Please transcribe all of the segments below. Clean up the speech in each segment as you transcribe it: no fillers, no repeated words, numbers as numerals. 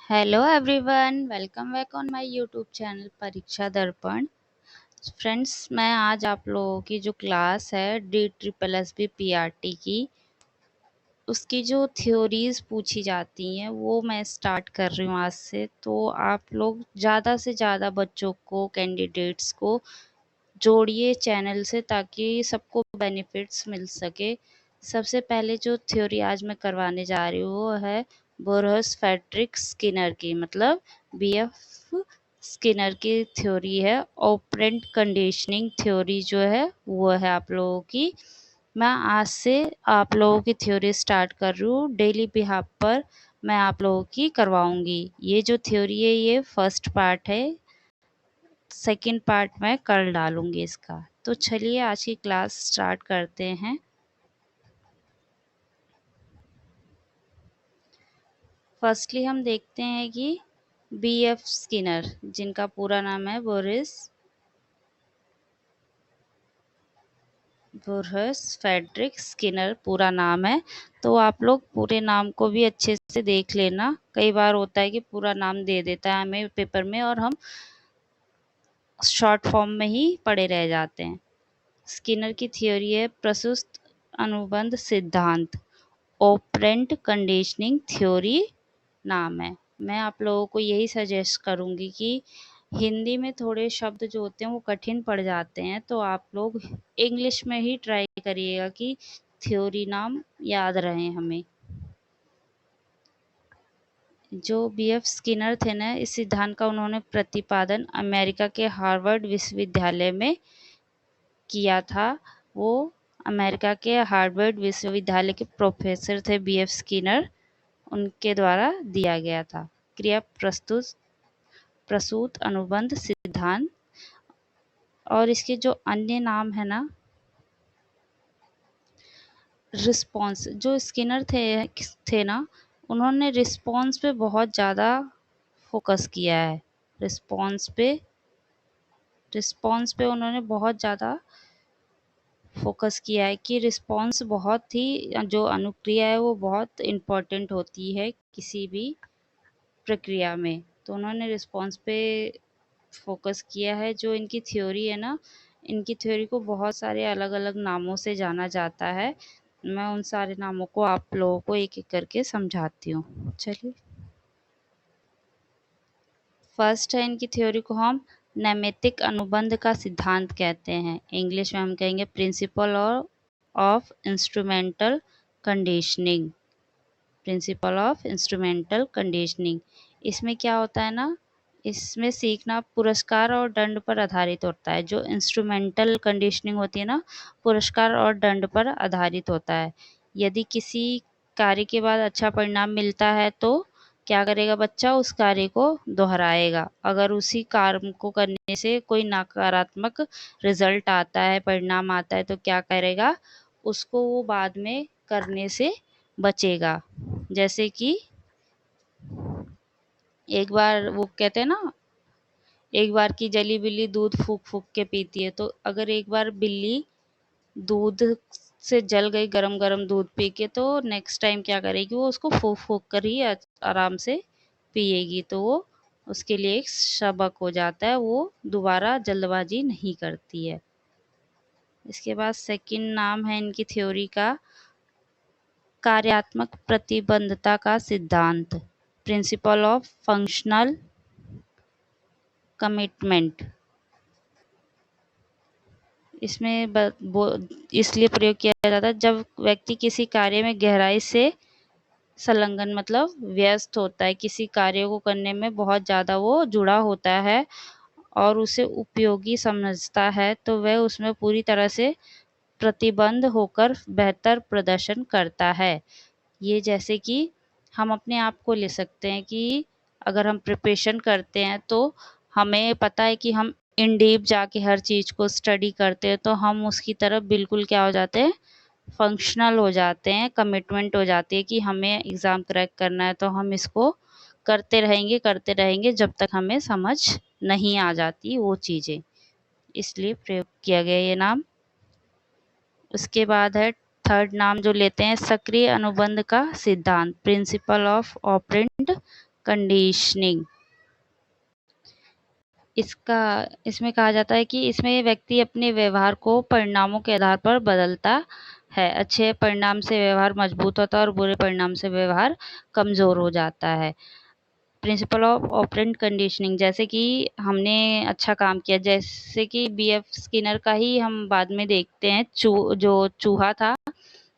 Hello everyone, welcome back on my YouTube channel परीक्षा दर्पण। Friends, मैं आज आप लोगों की जो क्लास है DSSB PRT की, उसकी जो थ्योरीज पूछी जाती हैं वो मैं स्टार्ट कर रही हूँ आज से। तो आप लोग ज़्यादा से ज़्यादा बच्चों को, कैंडिडेट्स को जोड़िए चैनल से, ताकि सबको बेनिफिट्स मिल सके। सबसे पहले जो थ्योरी आज मैं करवाने जा रही हूँ वो है बोरहस फ्रेडरिक स्किनर की, मतलब BF स्किनर की थ्योरी है। ऑपरेंट कंडीशनिंग थ्योरी जो है वो है आप लोगों की। मैं आज से आप लोगों की थ्योरी स्टार्ट कर रही हूँ, डेली बिहाफ पर मैं आप लोगों की करवाऊंगी। ये जो थ्योरी है ये फर्स्ट पार्ट है, सेकंड पार्ट मैं कल डालूंगी इसका। तो चलिए आज की क्लास स्टार्ट करते हैं। फर्स्टली हम देखते हैं कि BF स्किनर, जिनका पूरा नाम है बोरहस फ्रेडरिक स्किनर पूरा नाम है। तो आप लोग पूरे नाम को भी अच्छे से देख लेना। कई बार होता है कि पूरा नाम दे देता है हमें पेपर में और हम शॉर्ट फॉर्म में ही पढ़े रह जाते हैं। स्किनर की थ्योरी है प्रस्तुत अनुबंध सिद्धांत, ऑपरेंट कंडीशनिंग थ्योरी नाम है। मैं आप लोगों को यही सजेस्ट करूंगी कि हिंदी में थोड़े शब्द जो होते हैं वो कठिन पड़ जाते हैं, तो आप लोग इंग्लिश में ही ट्राई करिएगा कि थ्योरी नाम याद रहे हमें। जो BF स्किनर थे ना, इस सिद्धांत का उन्होंने प्रतिपादन अमेरिका के हार्वर्ड विश्वविद्यालय में किया था। वो अमेरिका के हार्वर्ड विश्वविद्यालय के प्रोफेसर थे BF स्किनर, उनके द्वारा दिया गया था। क्रिया प्रसूत अनुबंध सिद्धांत। और इसके जो अन्य नाम है ना, रिस्पॉन्स, जो स्किनर थे ना, उन्होंने रिस्पॉन्स पे बहुत ज़्यादा फोकस किया है। रिस्पॉन्स पे उन्होंने बहुत ज़्यादा फोकस किया है कि रिस्पॉन्स बहुत ही, जो अनुक्रिया है वो बहुत इम्पोर्टेंट होती है किसी भी प्रक्रिया में। तो उन्होंने रिस्पॉन्स पे फोकस किया है। जो इनकी थ्योरी है ना, इनकी थ्योरी को बहुत सारे अलग अलग नामों से जाना जाता है। मैं उन सारे नामों को आप लोगों को एक एक करके समझाती हूँ। चलिए, फर्स्ट है इनकी थ्योरी को हम नैमित्तिक अनुबंध का सिद्धांत कहते हैं। इंग्लिश में हम कहेंगे principle of instrumental conditioning. Principle of instrumental conditioning. इसमें क्या होता है ना, इसमें सीखना पुरस्कार और दंड पर आधारित होता है। जो इंस्ट्रूमेंटल कंडीशनिंग होती है ना, पुरस्कार और दंड पर आधारित होता है। यदि किसी कार्य के बाद अच्छा परिणाम मिलता है तो क्या करेगा बच्चा, उस कार्य को दोहराएगा। अगर उसी कार्य को करने से कोई नकारात्मक रिजल्ट आता है, परिणाम आता है, तो क्या करेगा, उसको वो बाद में करने से बचेगा। जैसे कि एक बार वो कहते हैं ना, एक बार की जली बिल्ली दूध फूक फूक के पीती है। तो अगर एक बार बिल्ली दूध से जल गई, गरम गरम दूध पी के, तो नेक्स्ट टाइम क्या करेगी, वो उसको फूक फूक कर ही आराम से पिएगी। तो वो उसके लिए एक सबक हो जाता है, वो दोबारा जल्दबाजी नहीं करती है। इसके बाद सेकंड नाम है इनकी थ्योरी का कार्यात्मक प्रतिबंधता का सिद्धांत, प्रिंसिपल ऑफ फंक्शनल कमिटमेंट। इसमें इसलिए प्रयोग किया जाता है जब व्यक्ति किसी कार्य में गहराई से संलग्न, मतलब व्यस्त होता है, किसी कार्य को करने में बहुत ज़्यादा वो जुड़ा होता है और उसे उपयोगी समझता है, तो वह उसमें पूरी तरह से प्रतिबंध होकर बेहतर प्रदर्शन करता है। ये जैसे कि हम अपने आप को ले सकते हैं कि अगर हम प्रिपरेशन करते हैं तो हमें पता है कि हम इन डीप जाके हर चीज़ को स्टडी करते हैं, तो हम उसकी तरफ बिल्कुल क्या हो जाते हैं, फंक्शनल हो जाते हैं, कमिटमेंट हो जाती है कि हमें एग्ज़ाम क्रैक करना है, तो हम इसको करते रहेंगे जब तक हमें समझ नहीं आ जाती वो चीज़ें। इसलिए प्रयोग किया गया ये नाम। उसके बाद है थर्ड नाम जो लेते हैं सक्रिय अनुबंध का सिद्धांत, प्रिंसिपल ऑफ ऑपरेंट कंडीशनिंग। इसमें कहा जाता है कि इसमें व्यक्ति अपने व्यवहार को परिणामों के आधार पर बदलता है। अच्छे परिणाम से व्यवहार मजबूत होता है और बुरे परिणाम से व्यवहार कमजोर हो जाता है। प्रिंसिपल ऑफ ऑपरेंट कंडीशनिंग, जैसे कि हमने अच्छा काम किया, जैसे कि बीएफ स्किनर का ही हम बाद में देखते हैं। जो चूहा था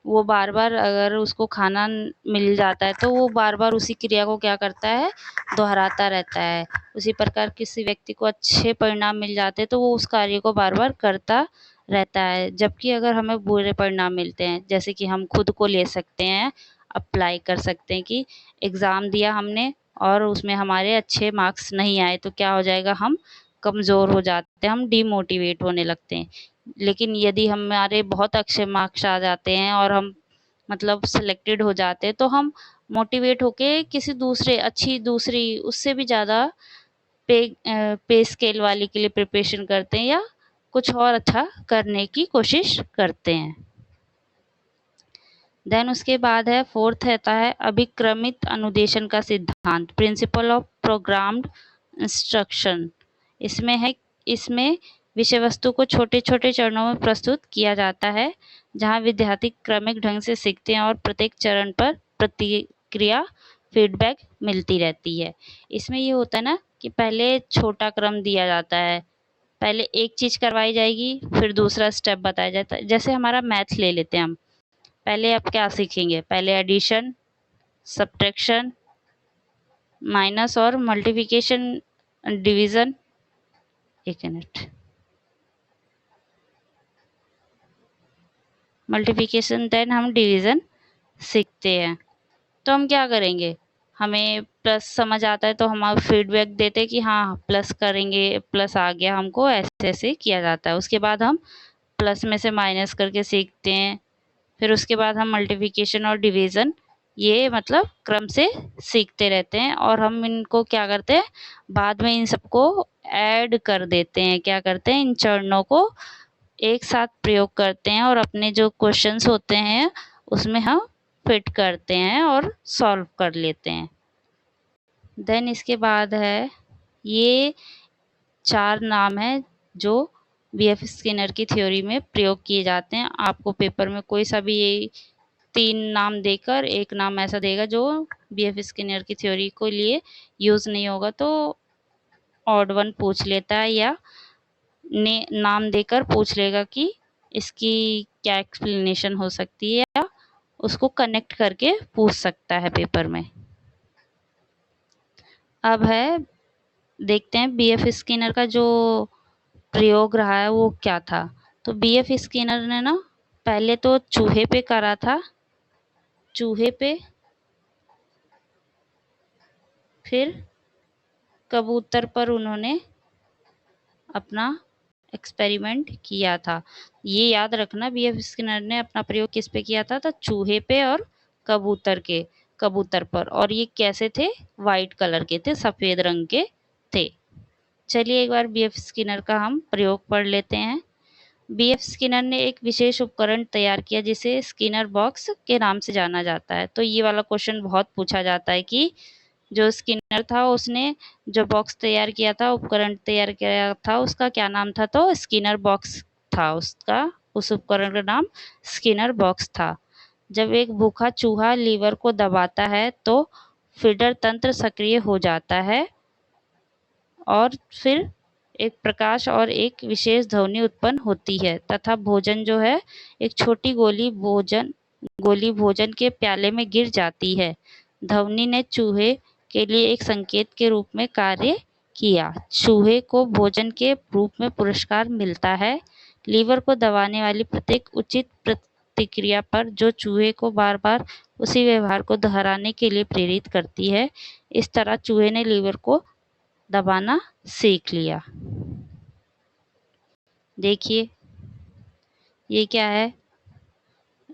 वो बार बार अगर उसको खाना मिल जाता है तो वो बार बार उसी क्रिया को क्या करता है, दोहराता रहता है। उसी प्रकार किसी व्यक्ति को अच्छे परिणाम मिल जाते हैं तो वो उस कार्य को बार बार करता रहता है। जबकि अगर हमें बुरे परिणाम मिलते हैं, जैसे कि हम खुद को ले सकते हैं, अप्लाई कर सकते हैं कि एग्ज़ाम दिया हमने और उसमें हमारे अच्छे मार्क्स नहीं आए तो क्या हो जाएगा, हम कमज़ोर हो जाते हैं, हम डीमोटिवेट होने लगते हैं। लेकिन यदि हमारे बहुत अच्छे मार्क्स आ जाते हैं और हम मतलब सिलेक्टेड हो जाते हैं तो हम मोटिवेट होके किसी दूसरी उससे भी ज़्यादा पे स्केल वाली के लिए प्रिपरेशन करते हैं या कुछ और अच्छा करने की कोशिश करते हैं। देन उसके बाद है फोर्थ रहता है अभिक्रमित अनुदेशन का सिद्धांत, प्रिंसिपल ऑफ प्रोग्राम्ड इंस्ट्रक्शन। इसमें विषय वस्तु को छोटे छोटे चरणों में प्रस्तुत किया जाता है, जहां विद्यार्थी क्रमिक ढंग से सीखते हैं और प्रत्येक चरण पर प्रतिक्रिया फीडबैक मिलती रहती है। इसमें ये होता है ना कि पहले छोटा क्रम दिया जाता है, पहले एक चीज़ करवाई जाएगी, फिर दूसरा स्टेप बताया जाता है। जैसे हमारा मैथ ले लेते हैं हम, पहले आप क्या सीखेंगे, पहले एडिशन, सब्ट्रैक्शन, माइनस और मल्टीप्लिकेशन, डिवीज़न। एक मिनट, मल्टीप्लिकेशन देन हम डिवीज़न सीखते हैं। तो हम क्या करेंगे, हमें प्लस समझ आता है तो हम फीडबैक देते हैं कि हाँ प्लस करेंगे, प्लस आ गया हमको, ऐसे ऐसे किया जाता है। उसके बाद हम प्लस में से माइनस करके सीखते हैं, फिर उसके बाद हम मल्टीप्लिकेशन और डिवीज़न ये मतलब क्रम से सीखते रहते हैं। और हम इनको क्या करते हैं, बाद में इन सबको ऐड कर देते हैं, क्या करते हैं, इन चरणों को एक साथ प्रयोग करते हैं और अपने जो क्वेश्चंस होते हैं उसमें हम फिट करते हैं और सॉल्व कर लेते हैं। देन इसके बाद है, ये 4 नाम है जो बीएफ स्किनर की थ्योरी में प्रयोग किए जाते हैं। आपको पेपर में कोई सा भी ये 3 नाम देकर एक नाम ऐसा देगा जो बीएफ स्किनर की थ्योरी को लिए यूज़ नहीं होगा तो ऑड वन पूछ लेता है, या नाम देकर पूछ लेगा कि इसकी क्या एक्सप्लेनेशन हो सकती है, या उसको कनेक्ट करके पूछ सकता है पेपर में। अब है, देखते हैं बीएफ स्किनर का जो प्रयोग रहा है वो क्या था। तो बीएफ स्किनर ने ना पहले तो चूहे पे करा था, चूहे पे, फिर कबूतर पर उन्होंने अपना एक्सपेरिमेंट किया था। ये याद रखना, बीएफ स्किनर ने अपना प्रयोग किस पे किया था, तो चूहे पे और कबूतर पर। और ये कैसे थे, वाइट कलर के थे, सफ़ेद रंग के थे। चलिए एक बार बीएफ स्किनर का हम प्रयोग पढ़ लेते हैं। बीएफ स्किनर ने एक विशेष उपकरण तैयार किया जिसे स्किनर बॉक्स के नाम से जाना जाता है। तो ये वाला क्वेश्चन बहुत पूछा जाता है कि जो स्किनर था उसने जो बॉक्स तैयार किया था, उपकरण तैयार किया था, उसका क्या नाम था, तो स्किनर बॉक्स था उसका, उस उपकरण का नाम स्किनर बॉक्स था। जब एक भूखा चूहा लीवर को दबाता है तो फीडर तंत्र सक्रिय हो जाता है और फिर एक प्रकाश और एक विशेष ध्वनि उत्पन्न होती है तथा भोजन जो है, एक छोटी गोली भोजन के प्याले में गिर जाती है। ध्वनि ने चूहे के लिए एक संकेत के रूप में कार्य किया। चूहे को भोजन के रूप में पुरस्कार मिलता है। लीवर को दबाने वाली प्रत्येक उचित प्रतिक्रिया पर जो चूहे को बार बार उसी व्यवहार को दोहराने के लिए प्रेरित करती है। इस तरह चूहे ने लीवर को दबाना सीख लिया। देखिए ये क्या है,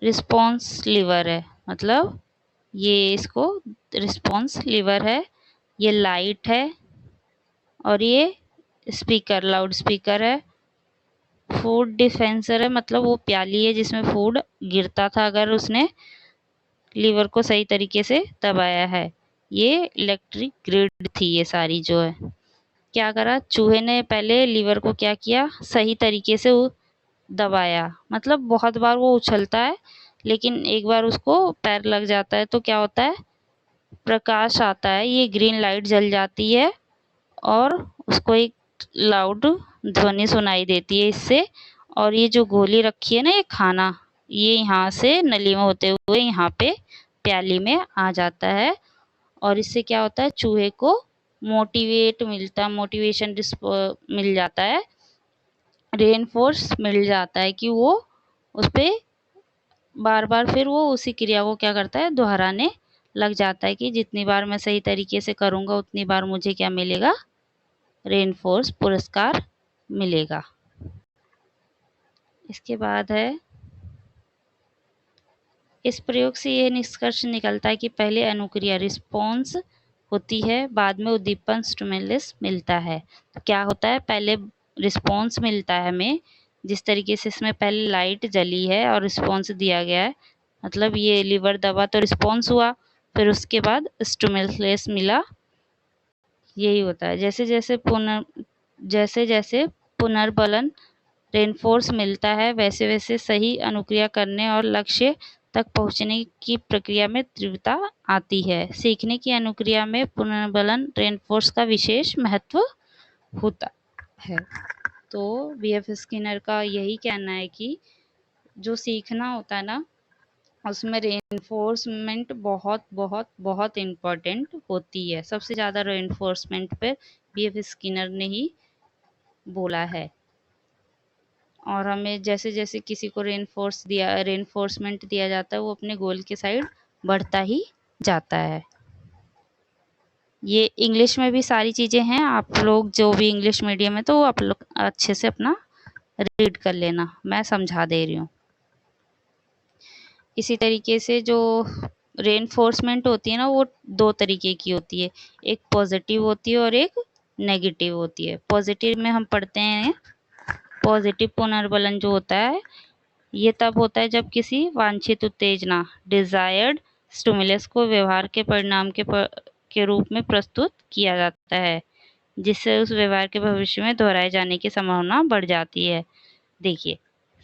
रिस्पॉन्स लीवर है, मतलब ये इसको रिस्पॉन्स लीवर है, ये लाइट है और ये स्पीकर, लाउड स्पीकर है। फूड डिफेंसर है, मतलब वो प्याली है जिसमें फूड गिरता था अगर उसने लीवर को सही तरीके से दबाया है। ये इलेक्ट्रिक ग्रिड थी ये सारी जो है। क्या करा चूहे ने पहले लीवर को क्या किया, सही तरीके से दबाया, मतलब बहुत बार वो उछलता है लेकिन एक बार उसको पैर लग जाता है तो क्या होता है, प्रकाश आता है, ये ग्रीन लाइट जल जाती है और उसको एक लाउड ध्वनि सुनाई देती है इससे। और ये जो गोली रखी है ना, ये खाना, ये यहाँ से नली में होते हुए यहाँ पे प्याली में आ जाता है। और इससे क्या होता है, चूहे को मोटिवेशन मिल जाता है, रेनफोर्स मिल जाता है कि वो उस पे बार बार फिर वो उसी क्रिया को क्या करता है, दोहराने लग जाता है कि जितनी बार मैं सही तरीके से करूँगा उतनी बार मुझे क्या मिलेगा, रेनफोर्स पुरस्कार मिलेगा। इसके बाद है, इस प्रयोग से यह निष्कर्ष निकलता है कि पहले अनुक्रिया रिस्पॉन्स होती है, बाद में उद्दीपन स्टिमुलस मिलता है। तो क्या होता है, पहले रिस्पॉन्स मिलता है हमें, जिस तरीके से इसमें पहले लाइट जली है और रिस्पॉन्स दिया गया है, मतलब ये लीवर दबा तो रिस्पॉन्स हुआ, फिर उसके बाद स्टिमुलस मिला, यही होता है। जैसे जैसे पुनर्बलन रेनफोर्स मिलता है, वैसे वैसे सही अनुक्रिया करने और लक्ष्य तक पहुंचने की प्रक्रिया में तीव्रता आती है। सीखने की अनुक्रिया में पुनर्बलन रेनफोर्स का विशेष महत्व होता है। तो बीएफ स्किनर का यही कहना है कि जो सीखना होता है ना, उसमें रेनफोर्समेंट बहुत बहुत बहुत इम्पोर्टेंट होती है। सबसे ज़्यादा रेनफोर्समेंट पे बीएफ स्किनर ने ही बोला है। और हमें जैसे जैसे किसी को रेनफोर्समेंट दिया जाता है, वो अपने गोल के साइड बढ़ता ही जाता है। ये इंग्लिश में भी सारी चीज़ें हैं, आप लोग जो भी इंग्लिश मीडियम है तो आप लोग अच्छे से अपना रीड कर लेना, मैं समझा दे रही हूँ। इसी तरीके से जो रेनफोर्समेंट होती है ना, वो दो तरीके की होती है, एक पॉजिटिव होती है और एक नेगेटिव होती है। पॉजिटिव में हम पढ़ते हैं, पॉजिटिव पुनर्बलन जो होता है ये तब होता है जब किसी वांछित उत्तेजना डिजायर्ड स्टिमुलस को व्यवहार के परिणाम के रूप में प्रस्तुत किया जाता है, जिससे उस व्यवहार के भविष्य में दोहराए जाने की संभावना बढ़ जाती है। देखिए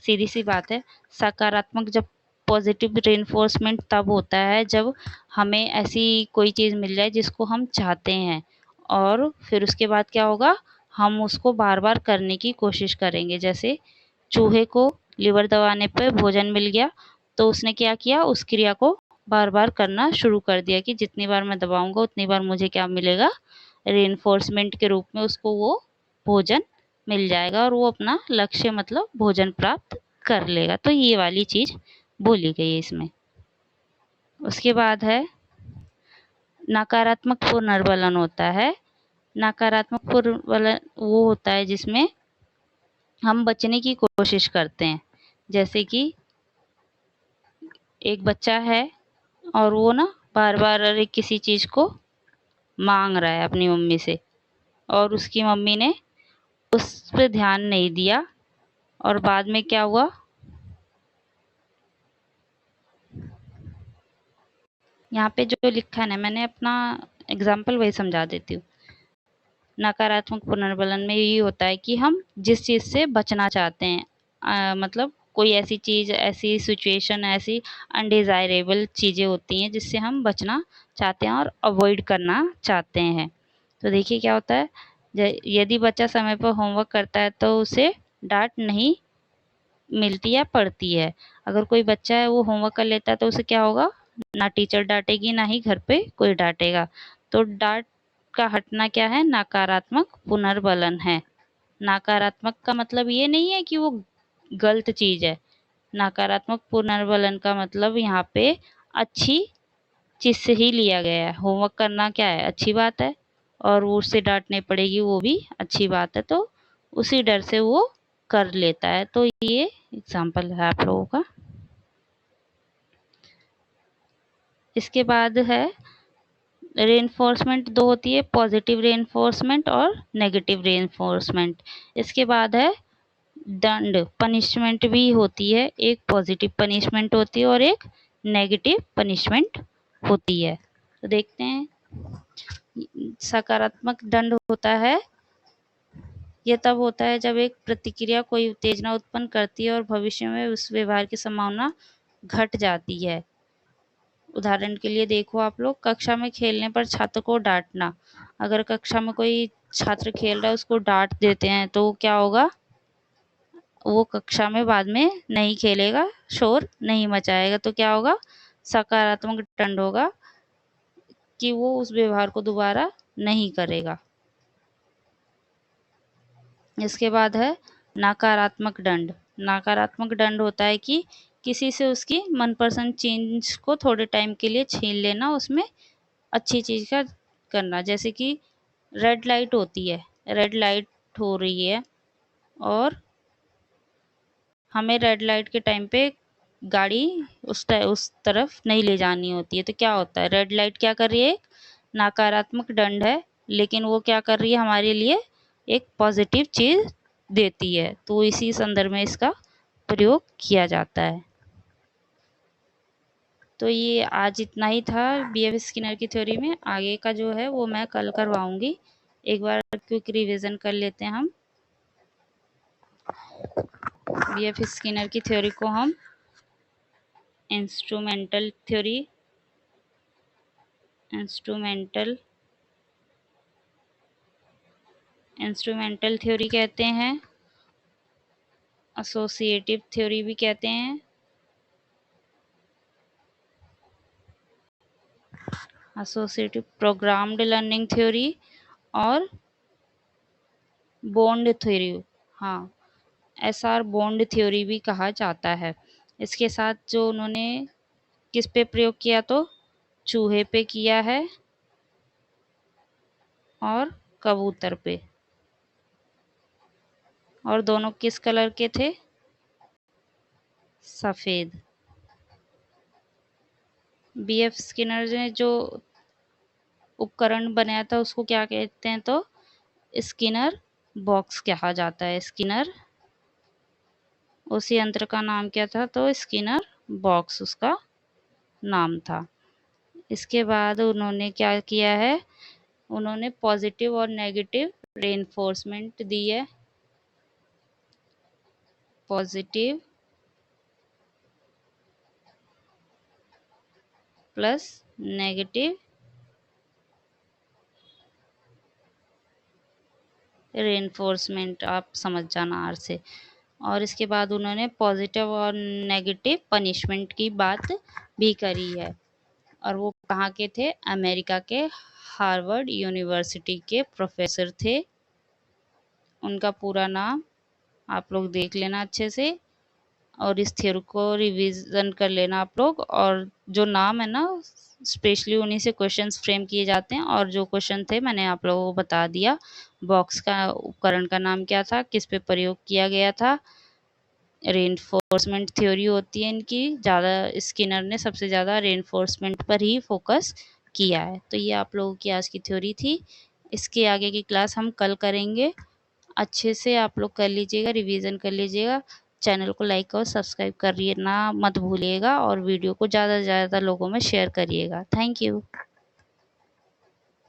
सीधी सी बात है, सकारात्मक जब पॉजिटिव रेनफोर्समेंट तब होता है जब हमें ऐसी कोई चीज़ मिल जाए जिसको हम चाहते हैं, और फिर उसके बाद क्या होगा, हम उसको बार बार करने की कोशिश करेंगे। जैसे चूहे को लीवर दबाने पर भोजन मिल गया, तो उसने क्या किया, उस क्रिया को बार बार करना शुरू कर दिया कि जितनी बार मैं दबाऊंगा उतनी बार मुझे क्या मिलेगा, रेनफोर्समेंट के रूप में उसको वो भोजन मिल जाएगा और वो अपना लक्ष्य मतलब भोजन प्राप्त कर लेगा। तो ये वाली चीज़ बोली गई है इसमें। उसके बाद है नकारात्मक पुनर्बलन होता है। नकारात्मक पुनर्बलन वो होता है जिसमें हम बचने की कोशिश करते हैं। जैसे कि एक बच्चा है और वो ना बार बार अरे किसी चीज़ को मांग रहा है अपनी मम्मी से, और उसकी मम्मी ने उस पर ध्यान नहीं दिया, और बाद में क्या हुआ, यहाँ पे जो लिखा है ना, मैंने अपना एग्जाम्पल वही समझा देती हूँ। नकारात्मक पुनर्बलन में यही होता है कि हम जिस चीज़ से बचना चाहते हैं, मतलब कोई ऐसी चीज़, ऐसी सिचुएशन, ऐसी अनडिज़ायरेबल चीज़ें होती हैं जिससे हम बचना चाहते हैं और अवॉइड करना चाहते हैं। तो देखिए क्या होता है, यदि बच्चा समय पर होमवर्क करता है तो उसे डांट नहीं मिलती या पड़ती है। अगर कोई बच्चा है वो होमवर्क कर लेता है तो उसे क्या होगा, ना टीचर डांटेगी ना ही घर पे कोई डांटेगा। तो डांट का हटना क्या है, नकारात्मक पुनर्बलन है। नकारात्मक का मतलब ये नहीं है कि वो गलत चीज है, नकारात्मक पुनर्बलन का मतलब यहाँ पे अच्छी चीज से ही लिया गया है। होमवर्क करना क्या है, अच्छी बात है, और वो उससे डांटने पड़ेगी वो भी अच्छी बात है, तो उसी डर से वो कर लेता है। तो ये एग्जाम्पल है आप लोगों का। इसके बाद है रेनफोर्समेंट दो होती है, पॉजिटिव रेनफोर्समेंट और नेगेटिव रेनफोर्समेंट। इसके बाद है दंड पनिशमेंट भी होती है, एक पॉजिटिव पनिशमेंट होती है और एक नेगेटिव पनिशमेंट होती है। तो देखते हैं सकारात्मक दंड होता है, यह तब होता है जब एक प्रतिक्रिया कोई उत्तेजना उत्पन्न करती है और भविष्य में उस व्यवहार की संभावना घट जाती है। उदाहरण के लिए देखो, आप लोग कक्षा में खेलने पर छात्र को डांटना। अगर कक्षा में कोई छात्र खेल रहा है, उसको डांट देते हैं, तो क्या होगा? वो कक्षा में बाद में नहीं खेलेगा, शोर नहीं मचाएगा। तो क्या होगा? सकारात्मक दंड होगा कि वो उस व्यवहार को दोबारा नहीं करेगा। इसके बाद है नकारात्मक दंड। नकारात्मक दंड होता है कि किसी से उसकी मनपसंद चीज को थोड़े टाइम के लिए छीन लेना, उसमें अच्छी चीज का करना। जैसे कि रेड लाइट होती है, रेड लाइट हो रही है और हमें रेड लाइट के टाइम पे गाड़ी उस तरफ नहीं ले जानी होती है। तो क्या होता है? रेड लाइट क्या कर रही है? एक नकारात्मक दंड है, लेकिन वो क्या कर रही है? हमारे लिए एक पॉजिटिव चीज देती है। तो इसी संदर्भ में इसका प्रयोग किया जाता है। तो ये आज इतना ही था बीएफ स्किनर की थ्योरी में। आगे का जो है वो मैं कल करवाऊंगी। एक बार क्विक रिवीजन कर लेते हैं हम। बीएफ स्किनर की थ्योरी को हम इंस्ट्रूमेंटल थ्योरी कहते हैं, एसोसिएटिव थ्योरी भी कहते हैं, एसोसिएटिव प्रोग्राम्ड लर्निंग थ्योरी और बॉन्ड थ्योरी। हाँ, एसआर बॉन्ड थ्योरी भी कहा जाता है। इसके साथ जो उन्होंने किस पे प्रयोग किया? तो चूहे पे किया है और कबूतर पे। और दोनों किस कलर के थे? सफेद। बीएफ स्किनर ने जो उपकरण बनाया था उसको क्या कहते हैं? तो स्किनर बॉक्स कहा जाता है। स्किनर, उसी यंत्र का नाम क्या था? तो स्किनर बॉक्स उसका नाम था। इसके बाद उन्होंने क्या किया है? उन्होंने पॉजिटिव और नेगेटिव रेनफोर्समेंट दी है। पॉजिटिव प्लस नेगेटिव रेनफोर्समेंट, आप समझ जाना आर से। और इसके बाद उन्होंने पॉजिटिव और नेगेटिव पनिशमेंट की बात भी करी है। और वो कहाँ के थे? अमेरिका के हार्वर्ड यूनिवर्सिटी के प्रोफेसर थे। उनका पूरा नाम आप लोग देख लेना अच्छे से, और इस थ्योरी को रिवीजन कर लेना आप लोग। और जो नाम है ना, स्पेशली उन्हीं से क्वेश्चंस फ्रेम किए जाते हैं। और जो क्वेश्चन थे मैंने आप लोगों को बता दिया। बॉक्स का उपकरण का नाम क्या था, किस पे प्रयोग किया गया था, रेनफोर्समेंट थ्योरी होती है इनकी। ज़्यादा स्किनर ने सबसे ज़्यादा रेनफोर्समेंट पर ही फोकस किया है। तो ये आप लोगों की आज की थ्योरी थी। इसके आगे की क्लास हम कल करेंगे। अच्छे से आप लोग कर लीजिएगा, रिवीजन कर लीजिएगा। चैनल को लाइक और सब्सक्राइब करिए ना मत भूलिएगा, और वीडियो को ज़्यादा से ज़्यादा लोगों में शेयर करिएगा। Thank you.